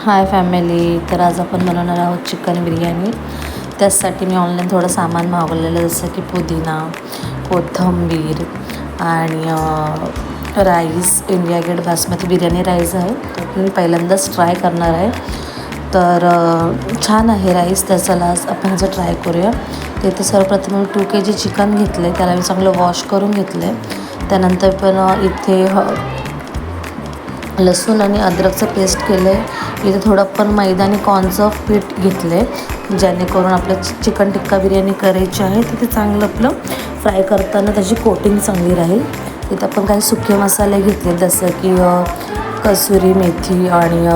Hi family. तर आज आपण बनवणार आहोत चिकन बिर्याणी. त्यासाठी मी ऑनलाईन थोडं सामान मागवलेलं, जसं की पुदिना, कोथिंबीर आणि rice. India Gate basmati biryani rice आहे, तो मी पहिल्यांदाच ट्राय करणार आहे. तर छान आहे राईस. तर चला आज आपण ह्याचं ट्राय करूया. तर इथे सर्वप्रथम मी 2 kg चिकन घेतलं आहे, त्याला मी चांगलं वॉश करून घेतलं आहे. त्यानंतर पण इथे लसूण आणि अद्रकचं पेस्ट केलं आहे. इथे थोडं पण मैदा आणि कॉर्नचं पीठ घेतलं आहे, जेणेकरून आपलं चिकन टिक्का बिर्याणी करायची आहे तिथे चांगलं आपलं फ्राय करताना त्याची कोटिंग चांगली राहील. इथं आपण काही सुके मसाले घेतले, जसं की कसुरी मेथी आणि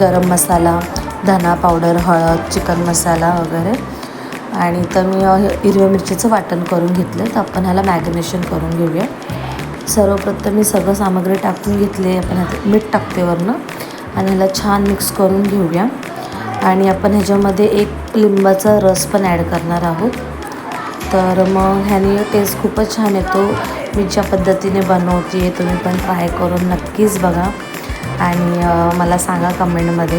गरम मसाला, धना पावडर, हळद, चिकन मसाला वगैरे. आणि तर मी हिरव्या मिरचीचं वाटण करून घेतलं. तर आपण ह्याला मॅरिनेशन करून घेऊया. सर्वप्रथम मी सगळं सामग्री टाकून घेतली. आपण ह्यात मीठ टाकते वरनं आणि ह्याला छान मिक्स करून घेऊया. आणि आपण ह्याच्यामध्ये एक लिंबाचा रस पण ॲड करणार आहोत. तर मग ह्याने टेस्ट खूपच छान येतो. मी ज्या पद्धतीने बनवते आहे तुम्ही पण ट्राय करून नक्कीच बघा आणि मला सांगा कमेंटमध्ये.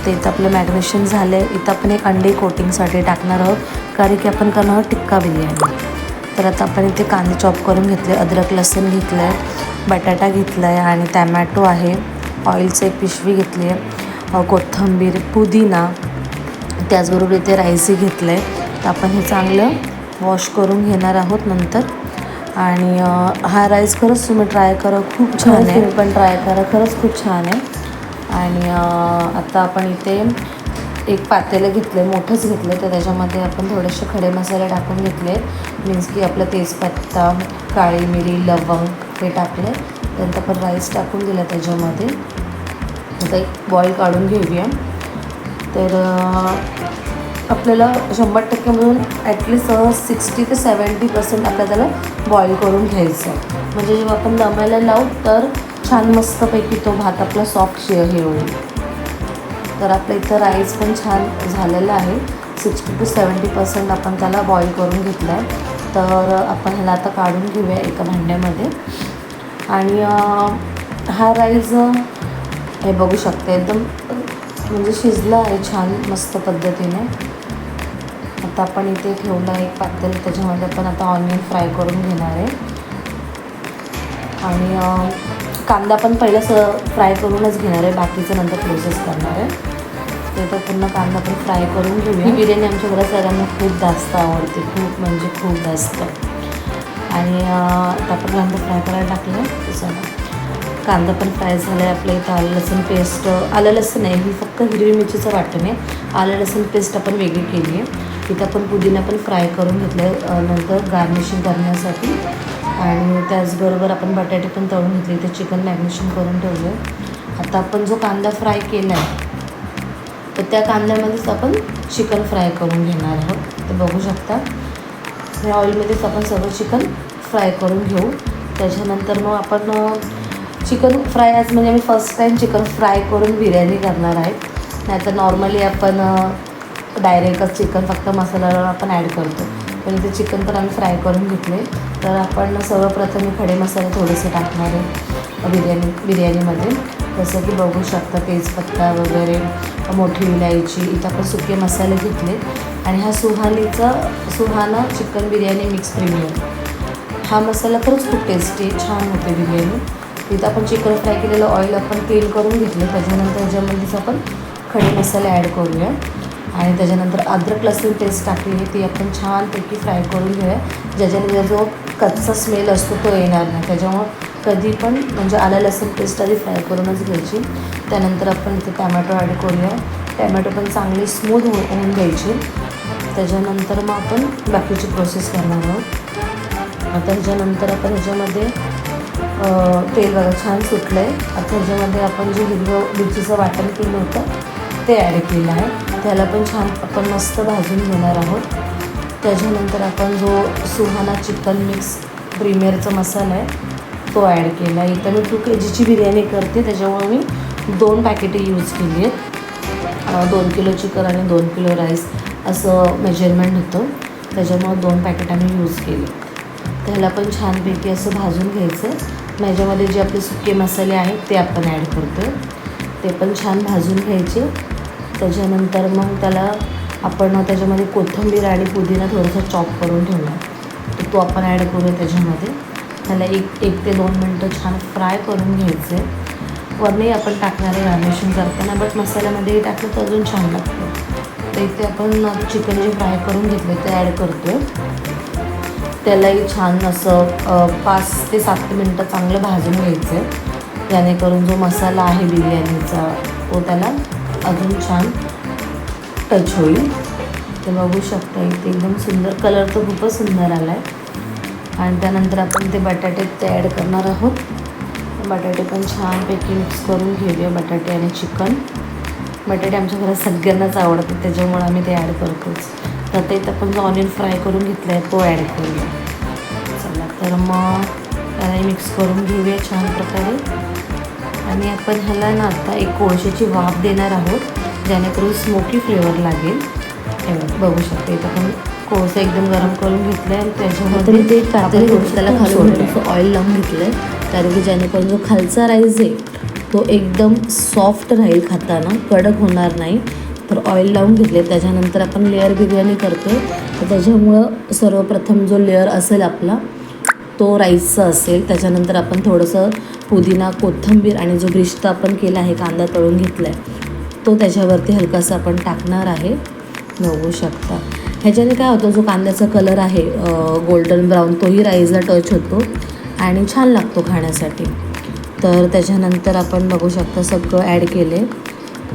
ते इथं आपलं मॅरिनेशन झालं आहे. इथं आपण एक अंडे कोटिंगसाठी टाकणार आहोत, कारण की आपण करणार आहोत टिक्का बिर्याणी. तर आता आपण इथे कांदे चॉप करून घेतले, अद्रक लसूण घेतलं आहे, बटाटा घेतला आहे आणि टॅमॅटो आहे. ऑइलचं एक पिशवी घेतली आहे, कोथिंबीर, पुदिना, त्याचबरोबर इथे राईसही घेतलं आहे. तर आपण हे चांगलं वॉश करून घेणार आहोत नंतर. आणि हा राईस खरंच तुम्ही ट्राय करा, खूप छान आहे. तुम्ही पण ट्राय करा, खरंच खूप छान आहे. आणि आता आपण इथे एक पातेलं घेतलं, मोठंच घेतलं. तर त्याच्यामध्ये आपण थोडेसे खडे मसाले टाकून घेतले, मीन्स की आपलं तेजपत्ता, काळी मिरी, लवंग हे टाकले. त्यानंतर आपण राईस टाकून दिला त्याच्यामध्ये. आता एक बॉईल काढून घेऊया. तर आपल्याला 100% मिळून ॲटलिस्ट 60 ते 70% आपल्याला त्याला बॉईल करून घ्यायचं आहे. म्हणजे जेव्हा आपण दमायला लावू तर छान मस्तपैकी तो भात आपला सॉफ्ट हे होईल. तर आपलं इथं राईस पण छान झालेलं आहे. 60 to 70% आपण त्याला बॉईल करून घेतलं आहे. तर आपण ह्याला आता काढून घेऊया एका भांड्यामध्ये. आणि हा राईस हे बघू शकते एकदम म्हणजे शिजला आहे छान मस्त पद्धतीने. आता आपण इथे ठेवलं एक पातेलं, त्याच्यामध्ये आपण आता ऑनियन फ्राय करून घेणार आहे. आणि कांदा पण पहिलं फ्राय करूनच घेणार आहे, बाकीचं नंतर प्रोसेस करणार आहे. ते तर पूर्ण कांदा पण फ्राय करून घेऊया. ही बिर्याणी आमच्या घरात सगळ्यांना खूप जास्त आवडते, खूप म्हणजे खूप जास्त. आणि आता आपण कांदा फ्राय करायला टाकलं. तसं कांदा पण फ्राय झाला आहे. आपल्या इथं आलं लसूण पेस्ट, आलं लसूण नाही, ही फक्त हिरवी मिरचीचं वाटण आहे. आलं लसूण पेस्ट आपण वेगळी केली आहे. इथं आपण पुदिना पण फ्राय करून घेतलं आहे नंतर गार्निशिंग करण्यासाठी. आणि त्याचबरोबर आपण बटाटे पण तळून घेतले, इथे चिकन मॅरिनेशन करून ठेवलं आहे. आता आपण जो कांदा फ्राय केला आहे तर त्या कांद्यामध्येच आपण चिकन फ्राय करून घेणार आहोत. तर बघू शकता या ऑइलमध्येच आपण सगळं चिकन फ्राय करून घेऊ. त्याच्यानंतर मग आपण चिकन फ्राय आज म्हणजे आम्ही फर्स्ट टाईम चिकन फ्राय करून बिर्याणी करणार आहे. नाहीतर नॉर्मली आपण डायरेक्टच चिकन फक्त मसाल्यावर आपण ॲड करतो, पण इथे चिकन पण आम्ही फ्राय करून घेतले. तर आपण सर्वप्रथम खडे मसाले थोडेसे टाकणार आहे बिर्याणीमध्ये, जसं की बघू शकता तेजपत्ता वगैरे, मोठी इलायची. इथं आपण सुके मसाले घेतले. आणि हा Suhana chicken biryani mix premium हा मसाला खरंच खूप टेस्टी छान होते बिर्याणी. इथं आपण चिकन फ्राय केलेलं ऑइल आपण क्लीन करून घेतलं. त्याच्यानंतर ह्याच्यामध्येच आपण खडे मसाले ॲड करूया. आणि त्याच्यानंतर अद्रक लसूण पेस्ट टाकली आहे, ती आपण छानपैकी फ्राय करून घेऊया, ज्याच्याने जो कच्चा स्मेल असतो तो येणार नाही. त्याच्यामुळं कधी पण म्हणजे आलं लसूण पेस्ट आधी फ्राय करूनच घ्यायची. त्यानंतर आपण इथे टॅमॅटो ॲड करूया. टॅमॅटो पण चांगली स्मूथ होऊन घ्यायची. त्याच्यानंतर मग आपण बाकीची प्रोसेस करणार आहोत. आता ह्याच्यानंतर आपण ह्याच्यामध्ये तेल बघा छान सुटलं आहे. आता ह्याच्यामध्ये आपण जे हिरवं मिरचीचं वाटण केलं होतं ते ॲड केलं आहे. त्याला पण छान आपण मस्त भाजून घेणार आहोत. त्याच्यानंतर आपण जो सुहाना चिकन मिक्स प्रीमियरचा मसाला आहे तो ॲड केला. इथं मी 2 kg बिर्याणी करते, त्याच्यामुळे मी 2 पॅकेटे यूज केली आहेत. 2 किलो चिकन आणि 2 किलो राईस असं मेजरमेंट होतं, त्याच्यामुळं 2 पॅकेट आम्ही यूज केले. त्याला पण छानपैकी असं भाजून घ्यायचं. ह्याच्यामध्ये जे आपले सुके मसाले आहेत ते आपण ॲड करतो. ते पण छान भाजून घ्यायचे. त्याच्यानंतर मग त्याला आपण त्याच्यामध्ये कोथिंबीर आणि पुदिना थोडंसं चॉप करून ठेवला, तो आपण ॲड करूया त्याच्यामध्ये. त्याला एक ते 2 मिनटं छान फ्राय करून घ्यायचं आहे. वरही आपण टाकणार आहे गार्निशिंग करताना, बट मसाल्यामध्ये टाकलं तर अजून छान लागतं. तर इथे आपण चिकन जे फ्राय करून घेतले ते ॲड करतो आहे. त्यालाही छान असं 5 ते 7 मिनटं चांगलं भाजून घ्यायचं आहे, जेणेकरून जो मसाला आहे बिर्याणीचा तो त्याला अजून छान टच होईल. ते बघू शकता इथे एकदम सुंदर कलर तर खूपच सुंदर आला आहे. आणि त्यानंतर आपण ते बटाटे ते ॲड करणार आहोत. बटाटे पण छानपैकी मिक्स करून घेऊया, बटाटे आणि चिकन. बटाटे आमच्या घरात सगळ्यांनाच आवडतात, त्याच्यामुळे आम्ही ते ॲड करतोच. तर ते आपण जो ऑनियन फ्राय करून घेतला आहे तो ॲड करूया. चला तर मग त्याला मिक्स करून घेऊया छान प्रकारे. आणि आपण ह्याला ना आता एक कोळशाची वाफ देणार आहोत, जेणेकरून स्मोकी फ्लेवर लागेल. हे बघू शकते इथं आपण कोळसा एकदम गरम करून घेतलं आहे. त्याच्यामध्ये ते त्याला खालून थोडंसं ऑइल लावून घेतलं आहे, कारण की जेणेकरून जो खालचा राईस आहे तो एकदम सॉफ्ट राहील, खाताना कडक होणार नाही. तर ऑइल लावून घेतले. त्याच्यानंतर आपण लेअर बिर्याणी करतो आहे, तर त्याच्यामुळं सर्वप्रथम जो लेअर असेल आपला तो राईसचा असेल. त्याच्यानंतर आपण थोडंसं पुदिना, कोथिंबीर आणि जो ब्रिस्ता आपण केला आहे, कांदा तळून घेतला आहे, तो त्याच्यावरती हलकासा आपण टाकणार आहे. बघू शकता ह्याच्याने काय होतं, जो कांद्याचा कलर आहे गोल्डन ब्राऊन, तोही राईसला टच होतो आणि छान लागतो खाण्यासाठी. तर त्याच्यानंतर आपण बघू शकता सगळं ॲड केले.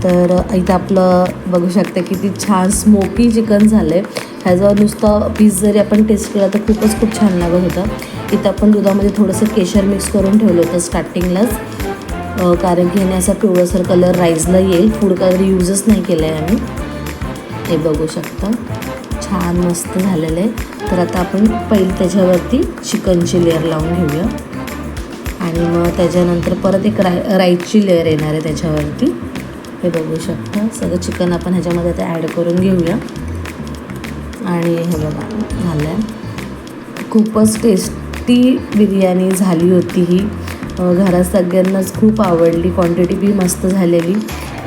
तर इथं आपलं बघू शकता किती छान स्मोकी चिकन झालं आहे. ह्याचा नुसता पीस जरी आपण टेस्ट केला तर खूप छान लागत होता. इथं आपण दुधामध्ये थोडंसं केशर मिक्स करून ठेवलं होतं स्टार्टिंगलाच, कारण की ह्याने असा पिवळसर कलर राईसला येईल. फूड कलर यूजच नाही केलं आहे आम्ही. हे बघू शकता छान मस्त झालेलं आहे. तर आता आपण पहिले त्याच्यावरती चिकनची लेअर लावून घेऊया आणि मग त्याच्यानंतर परत एक राईसची लेअर येणार आहे त्याच्यावरती. हे बघू शकता सगळं चिकन आपण ह्याच्यामध्ये आता ॲड करून घेऊया. आणि हे बघा झालं आहे. खूपच टेस्टी बिर्याणी झाली होती ही. घरात सगळ्यांनाच खूप आवडली. क्वांटिटी बी मस्त झालेली,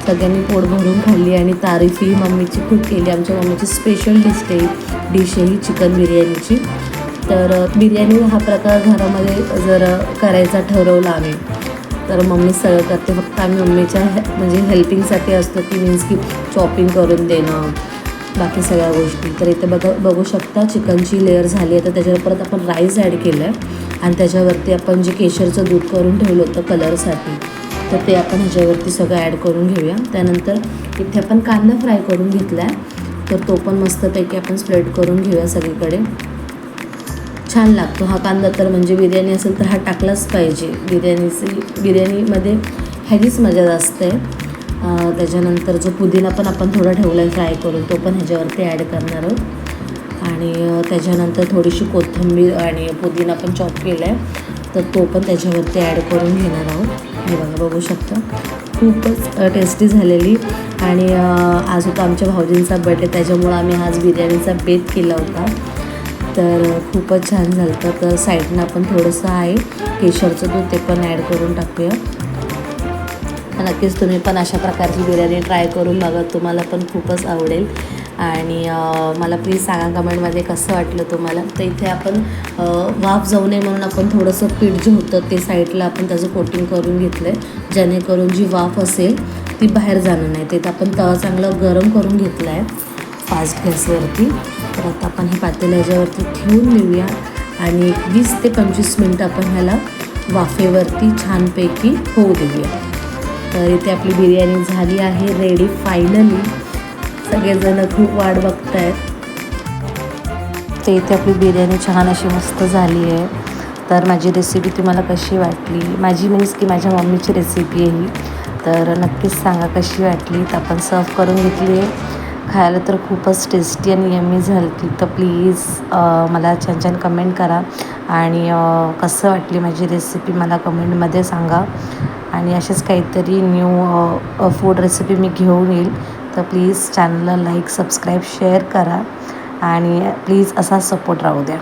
सगळ्यांनी पोट भरून खाल्ली आणि तारीफही मम्मीची खूप केली. आमच्या मम्मीची स्पेशल डिश आहे ही चिकन बिर्याणीची. तर बिर्याणी हा प्रकार घरामध्ये जर करायचा ठरवला आम्ही तर मम्मी सगळं करते. फक्त आम्ही मम्मीच्या म्हणजे हेल्पिंगसाठी असतो, की मीन्स की चॉपिंग करून देणं, बाकी सगळ्या गोष्टी. तर इथे बघू शकता चिकनची लेअर झाली आहे. तर त्याच्यावर परत आपण राईस ॲड केलं आहे आणि त्याच्यावरती आपण जे केशरचं दूध करून ठेवलं होतं कलरसाठी, तर ते आपण ह्याच्यावरती सगळं ॲड करून घेऊया. त्यानंतर इथे आपण कांदा फ्राय करून घेतला आहे, तर तो पण मस्तपैकी आपण स्प्रेड करून घेऊया सगळीकडे. छान लागतो हा कांदा, तर म्हणजे बिर्याणी असेल तर हा टाकलाच पाहिजे. बिर्याणीमध्ये ह्याचीच मजा जास्त आहे. त्याच्यानंतर जो पुदिना पण आपण थोडा ठेवला आहे फ्राय करून, तो पण ह्याच्यावरती ॲड करणार आहोत. आणि त्याच्यानंतर थोडीशी कोथिंबीर आणि पुदिना पण चॉप केला आहे, तर तो पण त्याच्यावरती ॲड करून घेणार आहोत. हे बघू शकता खूपच टेस्टी झालेली. आणि आज होता आमच्या भाऊजींचा बर्थडे, त्याच्यामुळं आम्ही आज बिर्याणीचा बेत केला होता. तर खूपच छान झालं होतं. तर साईडनं आपण थोडंसं आहे केशरचं दूध ते पण ॲड करून टाकूया. नक्कीच तुम्ही पण अशा प्रकारची बिर्याणी ट्राय करून बघा, तुम्हाला पण खूपच आवडेल. आणि मला प्लीज सांगा कमेंटमध्ये कसं वाटलं तुम्हाला. तर इथे आपण वाफ जाऊ नये म्हणून आपण थोडंसं पीठ जे होतं ते साईडला आपण त्याचं कोटिंग करून घेतलं आहे, जेणेकरून जी वाफ असेल ती बाहेर जाणार नाही. ते आपण तवा चांगला गरम करून घेतला आहे फास्ट गॅसवरती. तर आता आपण हे पातेलं ह्याच्यावरती ठेवून देऊया आणि 20 ते 25 मिनटं आपण ह्याला वाफेवरती छानपैकी होऊ देऊया. तर इथे आपली बिर्याणी झाली आहे रेडी फायनली. सगळेजण खूप वाट बघत आहेत. तर इथे आपली बिर्याणी छान अशी मस्त झाली आहे. तर माझी रेसिपी तुम्हाला कशी वाटली, माझी मीन्स की माझ्या मम्मीची रेसिपी आहे ही, तर नक्कीच सांगा कशी वाटली. तर आपण सर्व करून घेतली आहे. खायला तर खूपच टेस्टी आणि यम्मी झाली. तर प्लीज मला छान छान कमेंट करा आणि कसं वाटली माझी रेसिपी मला कमेंटमध्ये सांगा. आणि असेच काहीतरी न्यू फूड रेसिपी मी घेऊन येईल. तर प्लीज चॅनलला लाईक, सबस्क्राईब, शेअर करा आणि प्लीज असा सपोर्ट राहू द्या.